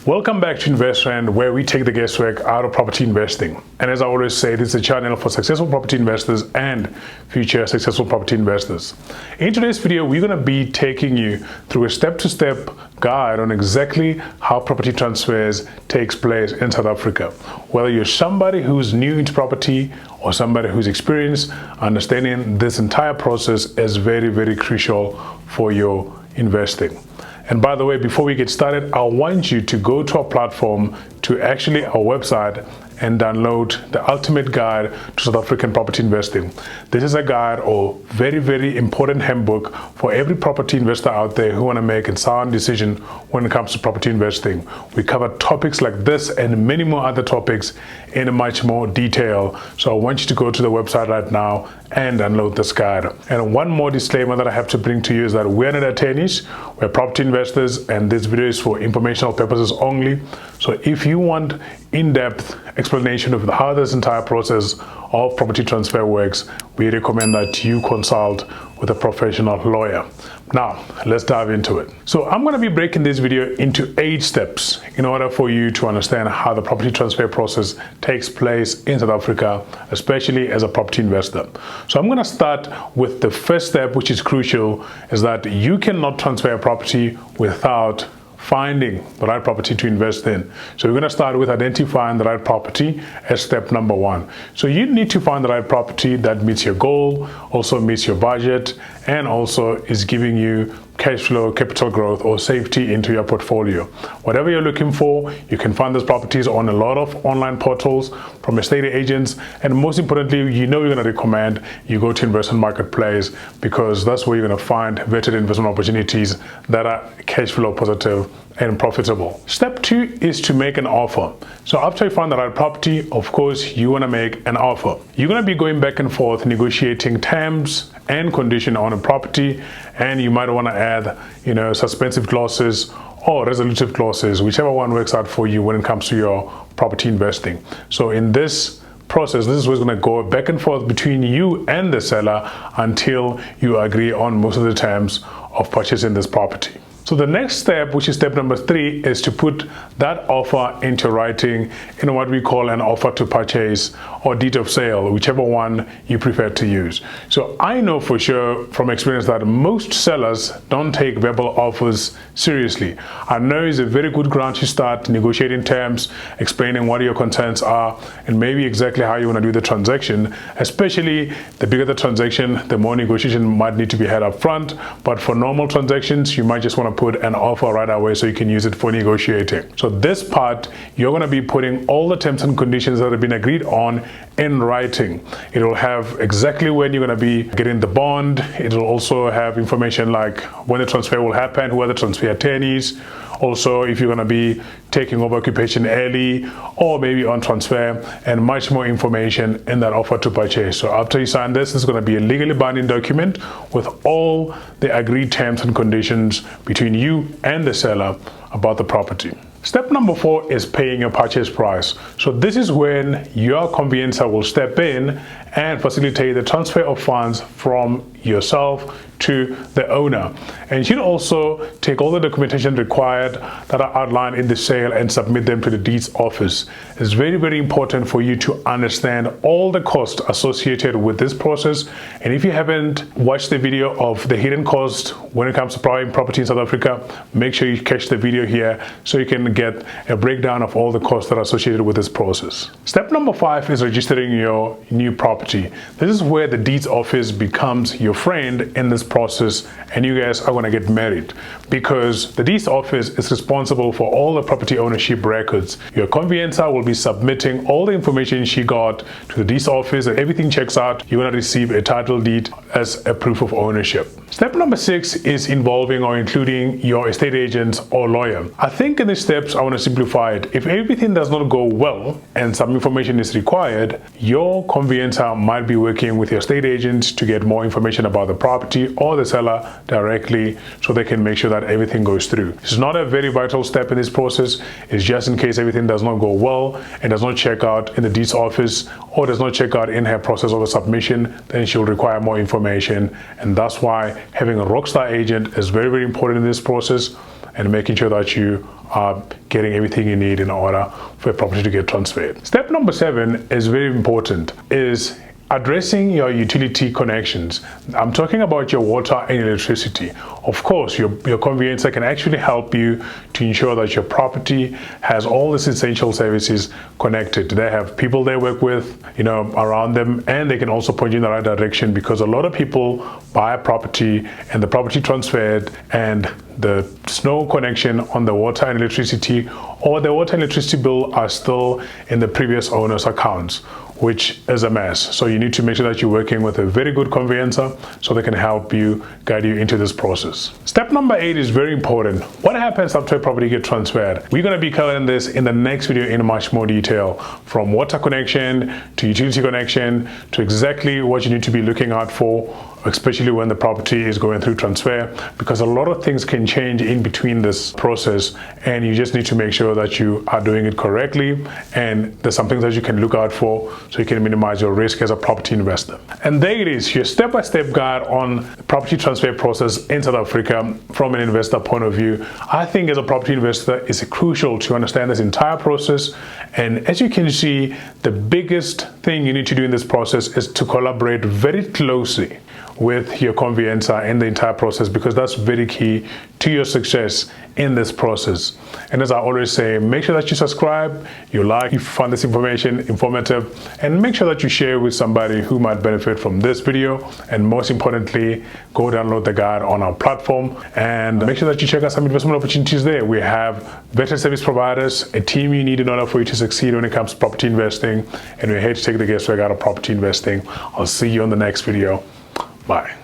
Welcome back to investRand, where we take the guesswork out of property investing. And as I always say, this is a channel for successful property investors and future successful property investors. In today's video, we're going to be taking you through a step-to-step guide on exactly how property transfers takes place in South Africa. Whether you're somebody who's new into property or somebody who's experienced, understanding this entire process is very, very crucial for your investing. And by the way, before we get started, I want you to go to our platform, to actually our website, and download the ultimate guide to South African property investing. This is a guide or very, very important handbook for every property investor out there who want to make a sound decision when it comes to property investing. We cover topics like this and many more other topics in much more detail. So I want you to go to the website right now and download this guide. And one more disclaimer that I have to bring to you is that we're not attorneys, we're property investors, and this video is for informational purposes only. So if you want in-depth explanation of how this entire process of property transfer works, we recommend that you consult with a professional lawyer. Now, let's dive into it. So I'm going to be breaking this video into 8 steps in order for you to understand how the property transfer process takes place in South Africa, especially as a property investor. So I'm going to start with the first step, which is crucial, is that you cannot transfer a property without finding the right property to invest in. So we're going to start with identifying the right property as step number 1. So you need to find the right property that meets your goal, also meets your budget, and also is giving you cash flow, capital growth, or safety into your portfolio. Whatever you're looking for, you can find those properties on a lot of online portals from estate agents, and most importantly, we're going to recommend you go to investment marketplace, because that's where you're going to find vetted investment opportunities that are cash flow positive and profitable. Step 2 is to make an offer. So after you find the right property, of course, you want to make an offer. You're going to be going back and forth negotiating terms and condition on a property, and you might want to add, suspensive clauses or resolutive clauses, whichever one works out for you when it comes to your property investing. So in this process, this is what's going to go back and forth between you and the seller until you agree on most of the terms of purchasing this property. So the next step, which is step number 3, is to put that offer into writing in what we call an offer to purchase or deed of sale, whichever one you prefer to use. So I know for sure from experience that most sellers don't take verbal offers seriously. I know it's a very good ground to start negotiating terms, explaining what your concerns are, and maybe exactly how you want to do the transaction. Especially the bigger the transaction, the more negotiation might need to be had up front. But for normal transactions, you might just want to put an offer right away so you can use it for negotiating. So this part, you're going to be putting all the terms and conditions that have been agreed on in writing. It will have exactly when you're going to be getting the bond. It will also have information like when the transfer will happen, who are the transfer attorneys, also if you're going to be taking over occupation early or maybe on transfer, and much more information in that offer to purchase. So after you sign this, it's going to be a legally binding document with all the agreed terms and conditions between you and the seller about the property. Step number 4 is paying your purchase price. So this is when your conveyancer will step in and facilitate the transfer of funds from yourself to the owner, and she'll also take all the documentation required that are outlined in the sale and submit them to the deeds office. It's very, very important for you to understand all the costs associated with this process. And if you haven't watched the video of the hidden cost when it comes to buying property in South Africa, make sure you catch the video here so you can get a breakdown of all the costs that are associated with this process. Step number 5 is registering your new property. This is where the deeds office becomes your friend in this process, and you guys are going to get married, because the deeds office is responsible for all the property ownership records. Your conveyancer will be submitting all the information she got to the deeds office, and everything checks out. You're going to receive a title deed as a proof of ownership. Step number 6 is involving or including your estate agent or lawyer. I think in these steps, I want to simplify it. If everything does not go well and some information is required, your conveyancer might be working with your estate agent to get more information about the property or the seller directly, so they can make sure that everything goes through. It's not a very vital step in this process. It's just in case everything does not go well and does not check out in the deeds office or does not check out in her process of a submission, then she'll require more information. And that's why having a rockstar agent is very, very important in this process. and making sure that you are getting everything you need in order for a property to get transferred. Step number 7 is very important, is addressing your utility connections. I'm talking about your water and electricity. Of course, your conveyancer can actually help you to ensure that your property has all these essential services connected. They have people they work with, around them, and they can also point you in the right direction, because a lot of people buy a property and the property transferred and there's no connection on the water and electricity, or the water and electricity bill are still in the previous owner's accounts, which is a mess. So you need to make sure that you're working with a very good conveyancer so they can help you, guide you into this process. Step number 8 is very important. What happens after a property gets transferred? We're going to be covering this in the next video in much more detail, from water connection to utility connection to exactly what you need to be looking out for, especially when the property is going through transfer, because a lot of things can change in between this process, and you just need to make sure that you are doing it correctly, and there's some things that you can look out for so you can minimize your risk as a property investor. And there it is, your step-by-step guide on the property transfer process in South Africa from an investor point of view. I think as a property investor, it's crucial to understand this entire process, and as you can see, the biggest thing you need to do in this process is to collaborate very closely with your conveyancer in the entire process, because that's very key to your success in this process. And as I always say, make sure that you subscribe, you like, you find this information informative, and make sure that you share with somebody who might benefit from this video. And most importantly, go download the guide on our platform, and make sure that you check out some investment opportunities there. We have better service providers, a team you need in order for you to succeed when it comes to property investing, and we're here to take the guesswork out of property investing. I'll see you on the next video. Bye.